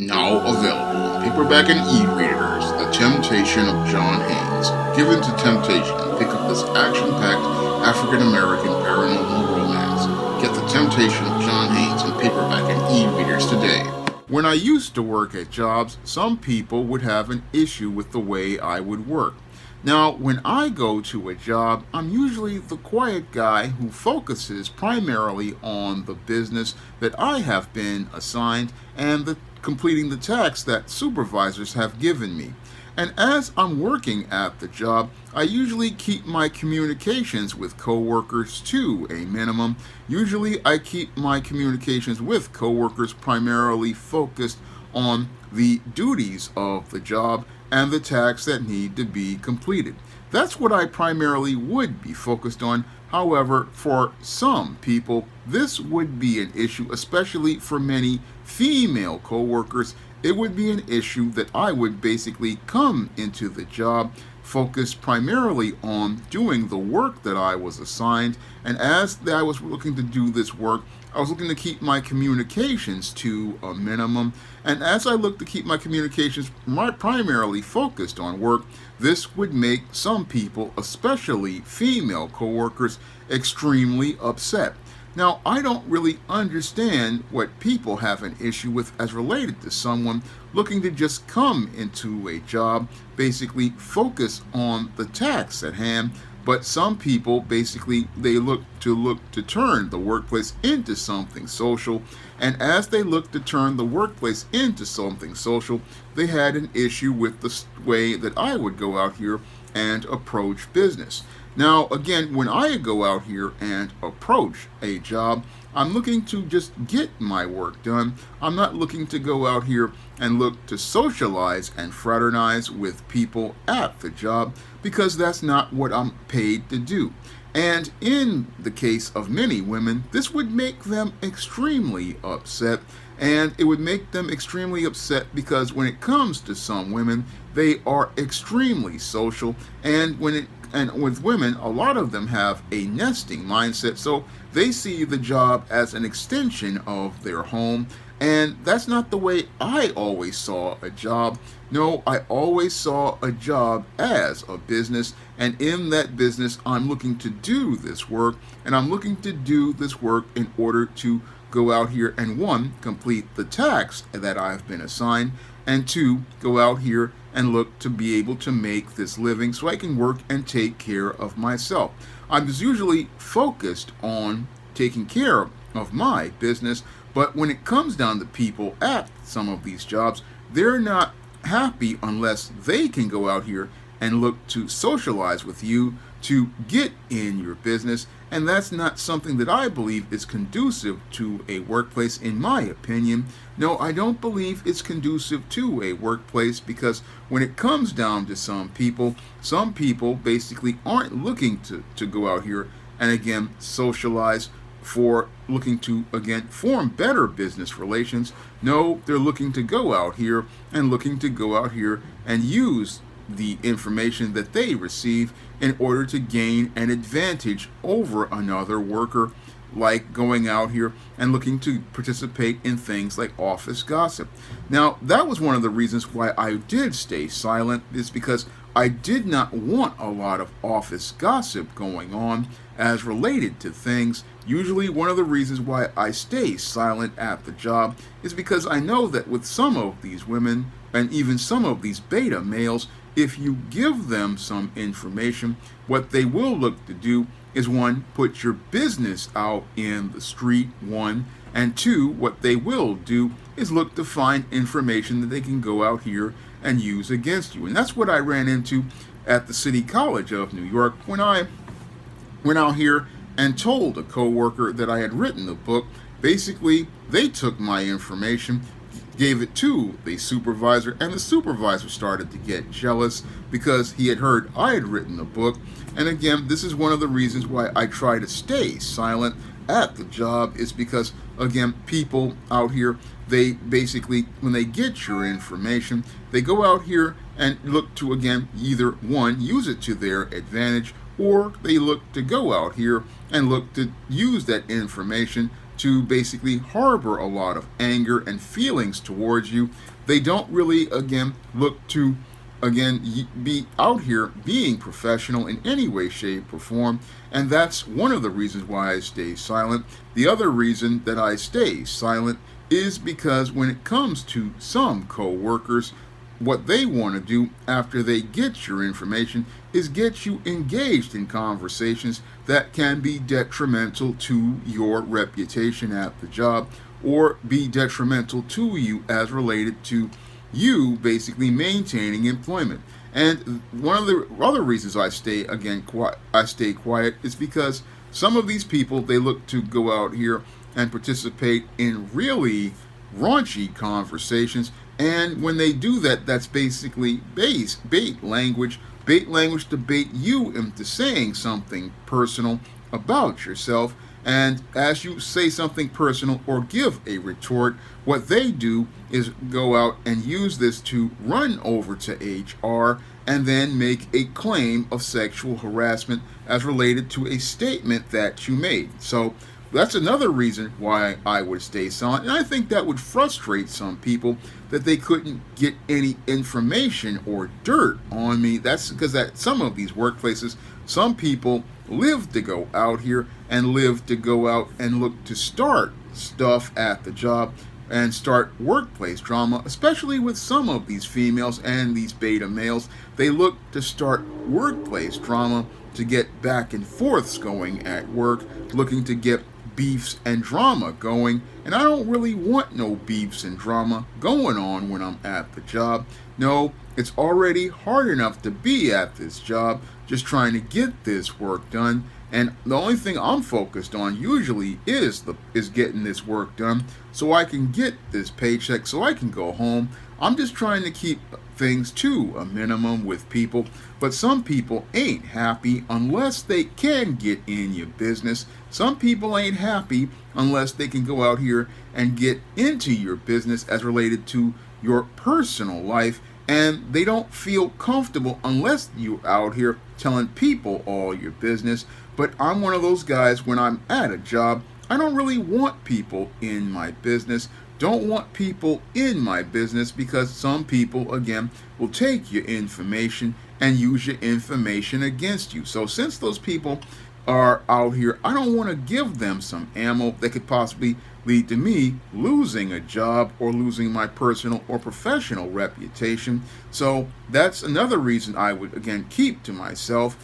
Now available in paperback and e-readers, The Temptation of John Haynes. Given to temptation, pick up this action-packed African-American paranormal romance. Get The Temptation of John Haynes in paperback and e-readers today. When I used to work at jobs, some people would have an issue with the way I would work. Now, when I go to a job, I'm usually the quiet guy who focuses primarily on the business that I have been assigned and completing the tasks that supervisors have given me. And as I'm working at the job, I usually keep my communications with coworkers to a minimum. Usually I keep my communications with coworkers primarily focused on the duties of the job and the tasks that need to be completed. That's what I primarily would be focused on. However, for some people, this would be an issue, especially for many female coworkers. It would be an issue that I would basically come into the job focused primarily on doing the work that I was assigned. And as I was looking to do this work, I was looking to keep my communications to a minimum. And as I looked to keep my communications primarily focused on work, this would make some people, especially female coworkers, extremely upset. Now, I don't really understand what people have an issue with as related to someone looking to just come into a job, basically focus on the tasks at hand. But some people basically they look to turn the workplace into something social, and as they look to turn the workplace into something social, they had an issue with the way that I would go out here and approach business. Now, again, when I go out here and approach a job, I'm looking to just get my work done. I'm not looking to go out here and look to socialize and fraternize with people at the job, because that's not what I'm paid to do. And in the case of many women, this would make them extremely upset. And it would make them extremely upset because when it comes to some women, they are extremely social. And with women, a lot of them have a nesting mindset. So they see the job as an extension of their home. And that's not the way I always saw a job. No, I always saw a job as a business. And in that business, I'm looking to do this work. And I'm looking to do this work in order to go out here and, one, complete the tasks that I've been assigned, and two, go out here and look to be able to make this living so I can work and take care of myself. I'm just usually focused on taking care of my business, but when it comes down to people at some of these jobs, they're not happy unless they can go out here and look to socialize with you to get in your business. And that's not something that I believe is conducive to a workplace, in my opinion. No, I don't believe it's conducive to a workplace, because when it comes down to some people basically aren't looking to go out here and, again, socialize for looking to, again, form better business relations. No, they're looking to go out here and use the information that they receive in order to gain an advantage over another worker, like going out here and looking to participate in things like office gossip. Now, that was one of the reasons why I did stay silent, is because I did not want a lot of office gossip going on as related to things. Usually one of the reasons why I stay silent at the job is because I know that with some of these women and even some of these beta males, if you give them some information, what they will look to do is, one, put your business out in the street, one, and two, what they will do is look to find information that they can go out here and use against you. And that's what I ran into at the City College of New York when I went out here and told a coworker that I had written a book. Basically, they took my information, gave it to the supervisor, and the supervisor started to get jealous because he had heard I had written a book. And again, this is one of the reasons why I try to stay silent at the job, is because, again, people out here, they basically, when they get your information, they go out here and look to, again, either, one, use it to their advantage, or they look to go out here and look to use that information to basically harbor a lot of anger and feelings towards you. They don't really, again, look to, again, be out here being professional in any way, shape, or form. And that's one of the reasons why I stay silent. The other reason that I stay silent is because when it comes to some co-workers, what they want to do after they get your information is get you engaged in conversations that can be detrimental to your reputation at the job, or be detrimental to you as related to you basically maintaining employment. And one of the other reasons I stay quiet is because some of these people, they look to go out here and participate in really raunchy conversations. And when they do that, that's basically bait language to bait you into saying something personal about yourself. And as you say something personal or give a retort, what they do is go out and use this to run over to HR and then make a claim of sexual harassment as related to a statement that you made. So that's another reason why I would stay silent. And I think that would frustrate some people, that they couldn't get any information or dirt on me. That's because at some of these workplaces, some people live to go out here and live to go out and look to start stuff at the job and start workplace drama, especially with some of these females and these beta males. They look to start workplace drama to get back and forths going at work, looking to get beefs and drama going. And I don't really want no beefs and drama going on when I'm at the job. No, it's already hard enough to be at this job, just trying to get this work done. And the only thing I'm focused on usually is getting this work done so I can get this paycheck, so I can go home. I'm just trying to keep things to a minimum with people. But some people ain't happy unless they can get in your business. Some people ain't happy unless they can go out here and get into your business as related to your personal life. And they don't feel comfortable unless you're out here telling people all your business. But I'm one of those guys, when I'm at a job, I don't really want people in my business. Don't want people in my business because some people, again, will take your information and use your information against you. So since those people are out here, I don't want to give them some ammo that could possibly lead to me losing a job or losing my personal or professional reputation. So that's another reason I would, again, keep to myself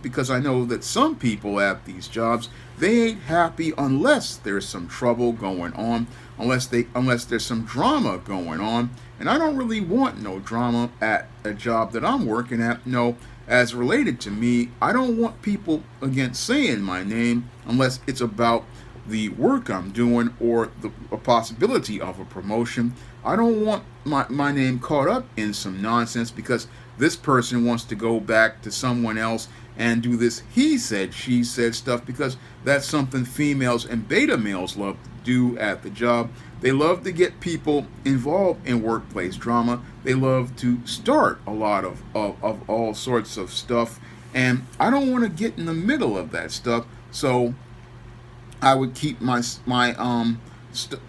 because I know that some people at these jobs, they ain't happy unless there's some trouble going on, unless there's some drama going on. And I don't really want no drama at a job that I'm working at. No, as related to me, I don't want people, again, saying my name unless it's about the work I'm doing or a possibility of a promotion. I don't want my name caught up in some nonsense because this person wants to go back to someone else and do this he said, she said stuff, because that's something females and beta males love to do at the job. They love to get people involved in workplace drama. They love to start a lot of all sorts of stuff. And I don't want to get in the middle of that stuff. So I would keep my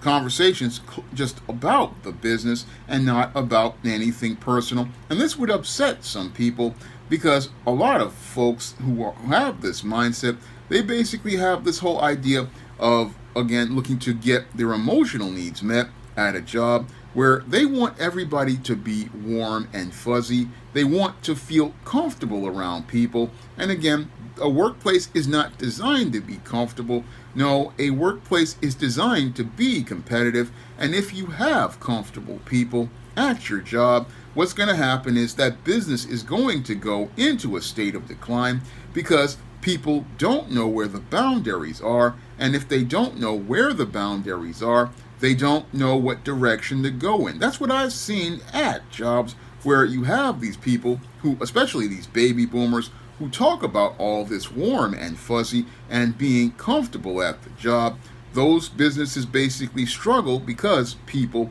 conversations just about the business and not about anything personal. And this would upset some people because a lot of folks who have this mindset, they basically have this whole idea of, again, looking to get their emotional needs met at a job where they want everybody to be warm and fuzzy. They want to feel comfortable around people. And again, a workplace is not designed to be comfortable. No, a workplace is designed to be competitive. And if you have comfortable people at your job, what's going to happen is that business is going to go into a state of decline because people don't know where the boundaries are. And if they don't know where the boundaries are, they don't know what direction to go in. That's what I've seen at jobs where you have these people who, especially these baby boomers, who talk about all this warm and fuzzy and being comfortable at the job. Those businesses basically struggle because people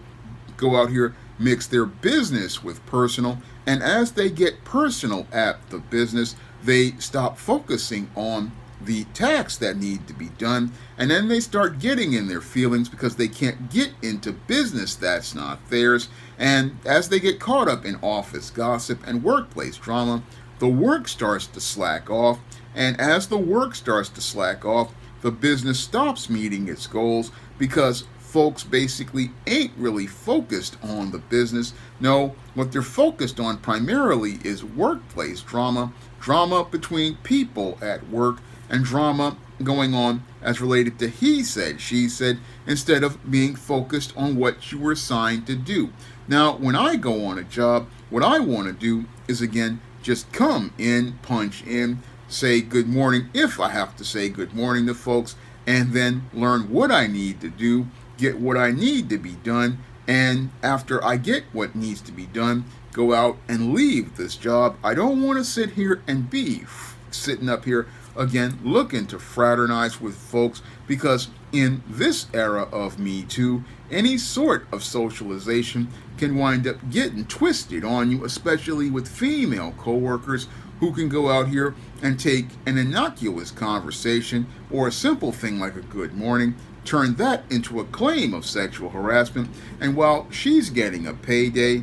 go out here, mix their business with personal, and as they get personal at the business, they stop focusing on the tasks that need to be done, and then they start getting in their feelings because they can't get into business that's not theirs. And as they get caught up in office gossip and workplace drama, the work starts to slack off. And as the work starts to slack off, the business stops meeting its goals because folks basically ain't really focused on the business. No, what they're focused on primarily is workplace drama, drama between people at work, and drama going on as related to he said, she said, instead of being focused on what you were assigned to do. Now, when I go on a job, what I want to do is, again, just come in, punch in, say good morning if I have to say good morning to folks, and then learn what I need to do, get what I need to be done, and after I get what needs to be done, go out and leave this job. I don't want to sit here and be sitting up here again looking to fraternize with folks, because in this era of Me Too, any sort of socialization can wind up getting twisted on you, especially with female coworkers who can go out here and take an innocuous conversation or a simple thing like a good morning, turn that into a claim of sexual harassment, and while she's getting a payday,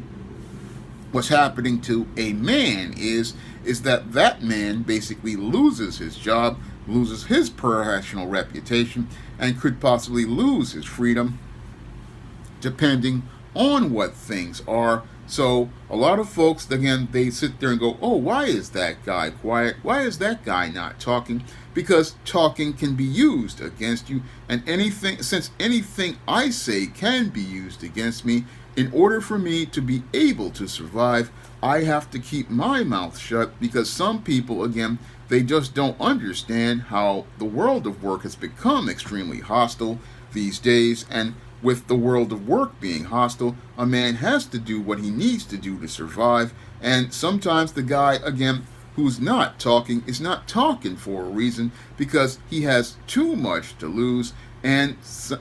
what's happening to a man is that man basically loses his job, loses his professional reputation, and could possibly lose his freedom, depending on what things are. So a lot of folks, again, they sit there and go, oh, why is that guy quiet? Why is that guy not talking? Because talking can be used against you, and since anything I say can be used against me, in order for me to be able to survive, I have to keep my mouth shut, because some people, again, they just don't understand how the world of work has become extremely hostile these days. And with the world of work being hostile, a man has to do what he needs to do to survive. And sometimes the guy, again, who's not talking is not talking for a reason, because he has too much to lose. And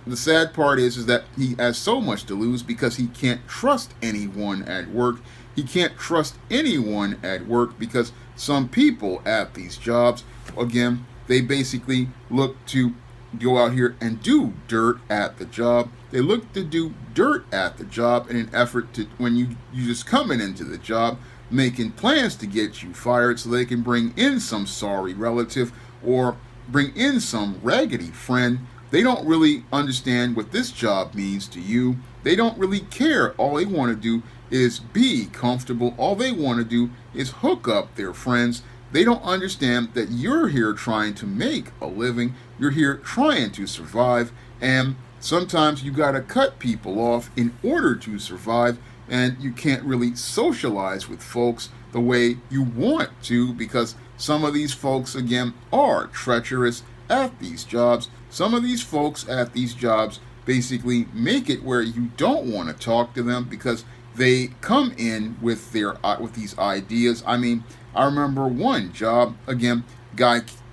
the sad part is that he has so much to lose because he can't trust anyone at work. He can't trust anyone at work because some people at these jobs, again, they basically look to go out here and do dirt at the job. They look to do dirt at the job in an effort to, when you just coming into the job, making plans to get you fired so they can bring in some sorry relative or bring in some raggedy friend. They don't really understand what this job means to you. They don't really care. All they want to do is be comfortable. All they want to do is hook up their friends. They don't understand that you're here trying to make a living. You're here trying to survive. And sometimes you got to cut people off in order to survive. And you can't really socialize with folks the way you want to, because some of these folks, again, are treacherous at these jobs. Some of these folks at these jobs basically make it where you don't want to talk to them because they come in with these ideas. I mean, I remember one job, again,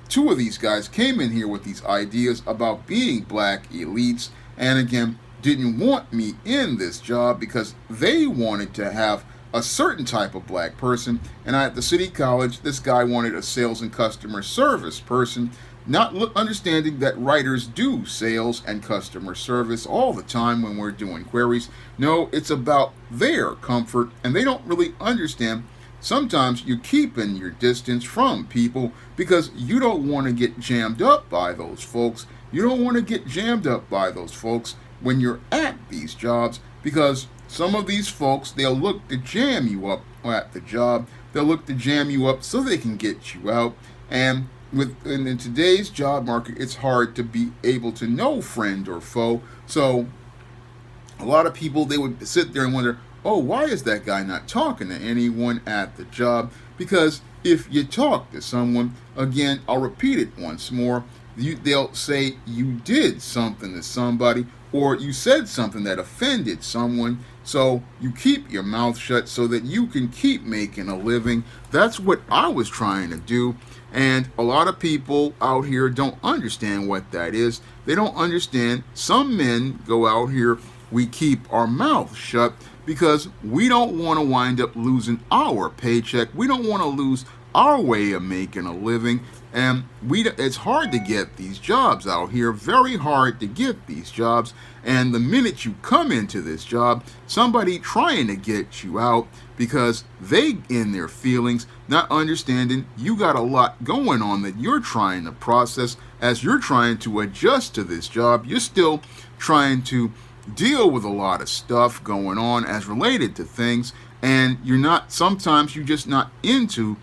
two of these guys came in here with these ideas about being black elites, and again, didn't want me in this job because they wanted to have a certain type of black person. And at the city college, this guy wanted a sales and customer service person, not understanding that writers do sales and customer service all the time when we're doing queries. No, it's about their comfort, and they don't really understand. Sometimes you're keeping your distance from people because you don't want to get jammed up by those folks. You don't want to get jammed up by those folks when you're at these jobs, because some of these folks, they'll look to jam you up at the job. They'll look to jam you up so they can get you out. And in today's job market, it's hard to be able to know friend or foe. So a lot of people, they would sit there and wonder, oh, why is that guy not talking to anyone at the job? Because if you talk to someone, again, I'll repeat it once more, they'll say you did something to somebody, or you said something that offended someone. So you keep your mouth shut so that you can keep making a living. That's what I was trying to do. And a lot of people out here don't understand what that is. They don't understand. Some men go out here we keep our mouth shut because we don't want to wind up losing our paycheck. We don't want to lose our way of making a living. And it's hard to get these jobs out here, very hard to get these jobs. And the minute you come into this job, somebody trying to get you out because they in their feelings, not understanding you got a lot going on that you're trying to process as you're trying to adjust to this job. You're still trying to deal with a lot of stuff going on as related to things, and sometimes you're just not into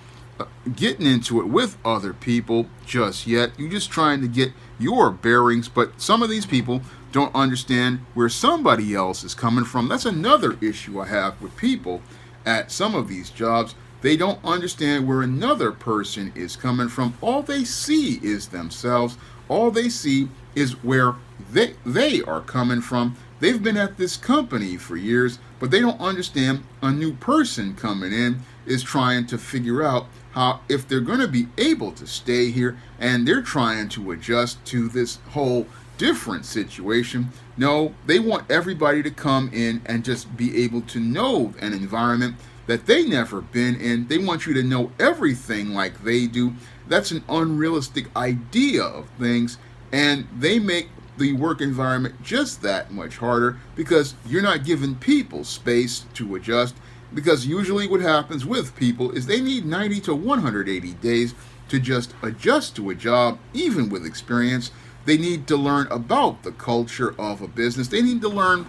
getting into it with other people just yet. You're just trying to get your bearings, but some of these people don't understand where somebody else is coming from. That's another issue I have with people at some of these jobs. They don't understand where another person is coming from. All they see is themselves. All they see is where they are coming from. They've been at this company for years, but they don't understand a new person coming in is trying to figure out how, if they're going to be able to stay here, and they're trying to adjust to this whole different situation. No, they want everybody to come in and just be able to know an environment that they never been in. They want you to know everything like they do. That's an unrealistic idea of things, and they make the work environment just that much harder because you're not giving people space to adjust. Because usually what happens with people is they need 90 to 180 days to just adjust to a job, even with experience. They need to learn about the culture of a business. They need to learn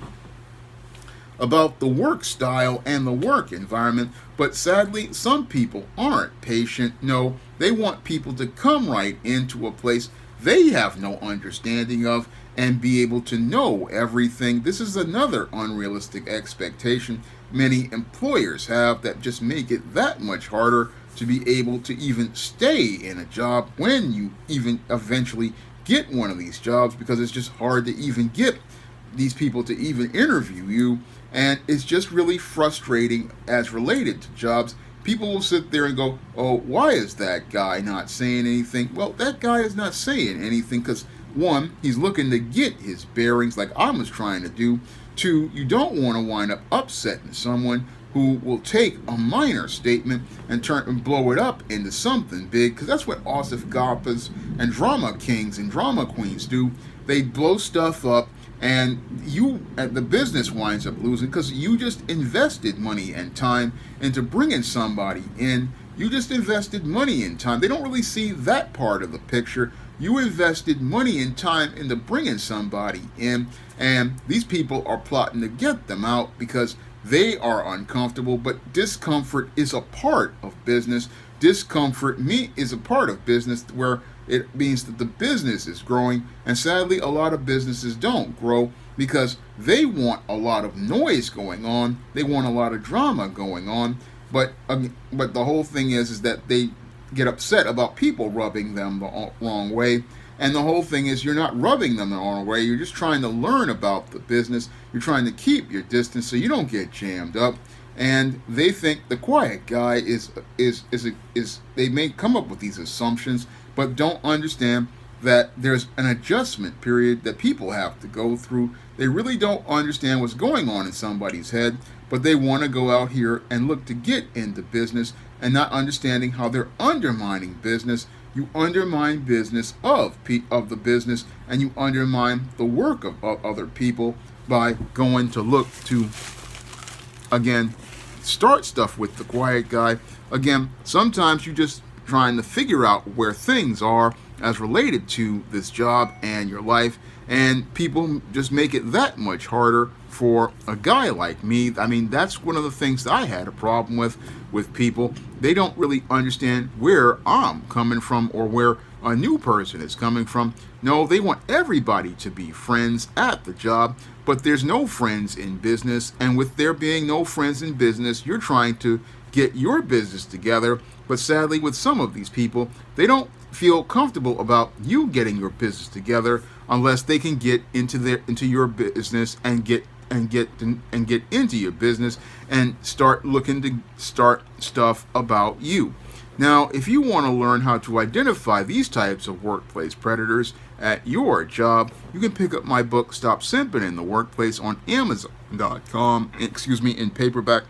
about the work style and the work environment. But sadly, some people aren't patient. No, they want people to come right into a place they have no understanding of and be able to know everything. This is another unrealistic expectation many employers have that just make it that much harder to be able to even stay in a job when you even eventually get one of these jobs, because it's just hard to even get these people to even interview you. And it's just really frustrating as related to jobs. People will sit there and go, oh, why is that guy not saying anything? Well, that guy is not saying anything because, one, he's looking to get his bearings like I was trying to do. Two, you don't want to wind up upsetting someone who will take a minor statement and blow it up into something big, because that's what Asif Gopis and drama kings and drama queens do. They blow stuff up, and the business winds up losing because you just invested money and time into bringing somebody in. You just invested money and time. They don't really see that part of the picture. You invested money and time into bringing somebody in, and these people are plotting to get them out because they are uncomfortable. But discomfort is a part of business. Discomfort is a part of business where it means that the business is growing, and sadly a lot of businesses don't grow because they want a lot of noise going on. They want a lot of drama going on. But the whole thing is that they get upset about people rubbing them the wrong way. And the whole thing is you're not rubbing them the wrong way. You're just trying to learn about the business. You're trying to keep your distance so you don't get jammed up. And they think the quiet guy is they may come up with these assumptions, but don't understand that there's an adjustment period that people have to go through. They really don't understand what's going on in somebody's head, but they want to go out here and look to get into business and not understanding how they're undermining business. You undermine business of the business, and you undermine the work of other people by going to look to, again, start stuff with the quiet guy. Again, sometimes you just trying to figure out where things are as related to this job and your life, and people just make it that much harder for a guy like me. I mean, that's one of the things that I had a problem with people. They don't really understand where I'm coming from or where a new person is coming from. No, they want everybody to be friends at the job, but there's no friends in business, and with there being no friends in business, you're trying to get your business together. But sadly, with some of these people, they don't feel comfortable about you getting your business together unless they can get into your business and get into your business and start looking to start stuff about you. Now, if you want to learn how to identify these types of workplace predators at your job. You can pick up my book, Stop Simping in the Workplace, on Amazon.com, in paperback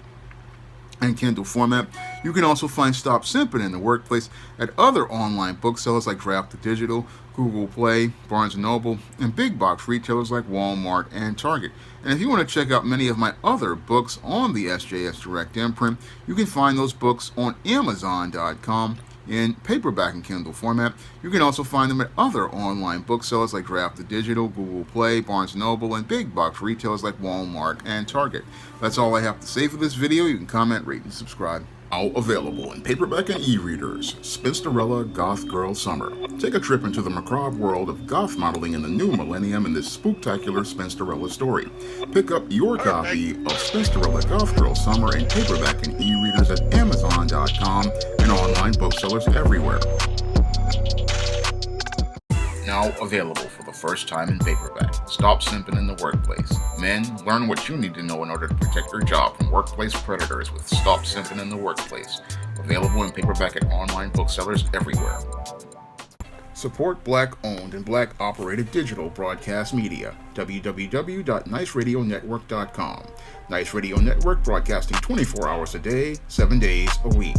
and Kindle format. You can also find Stop Simping in the Workplace at other online booksellers like Draft Digital, Google Play, Barnes & Noble, and big box retailers like Walmart and Target. And if you want to check out many of my other books on the SJS Direct imprint, you can find those books on Amazon.com in paperback and Kindle format. You can also find them at other online booksellers like Draft Digital, Google Play, Barnes & Noble, and big box retailers like Walmart and Target. That's all I have to say for this video. You can comment, rate, and subscribe. Now available in paperback and e-readers, Spinsterella Goth Girl Summer. Take a trip into the macabre world of goth modeling in the new millennium in this spooktacular Spinsterella story. Pick up your copy of Spinsterella Goth Girl Summer in paperback and e-readers at Amazon.com and online booksellers everywhere. Now available for the first time in paperback, Stop Simping in the Workplace. Men, learn what you need to know in order to protect your job from workplace predators with Stop Simping in the Workplace. Available in paperback at online booksellers everywhere. Support Black-owned and Black-operated digital broadcast media. www.niceradionetwork.com. Nice Radio Network, broadcasting 24 hours a day, 7 days a week.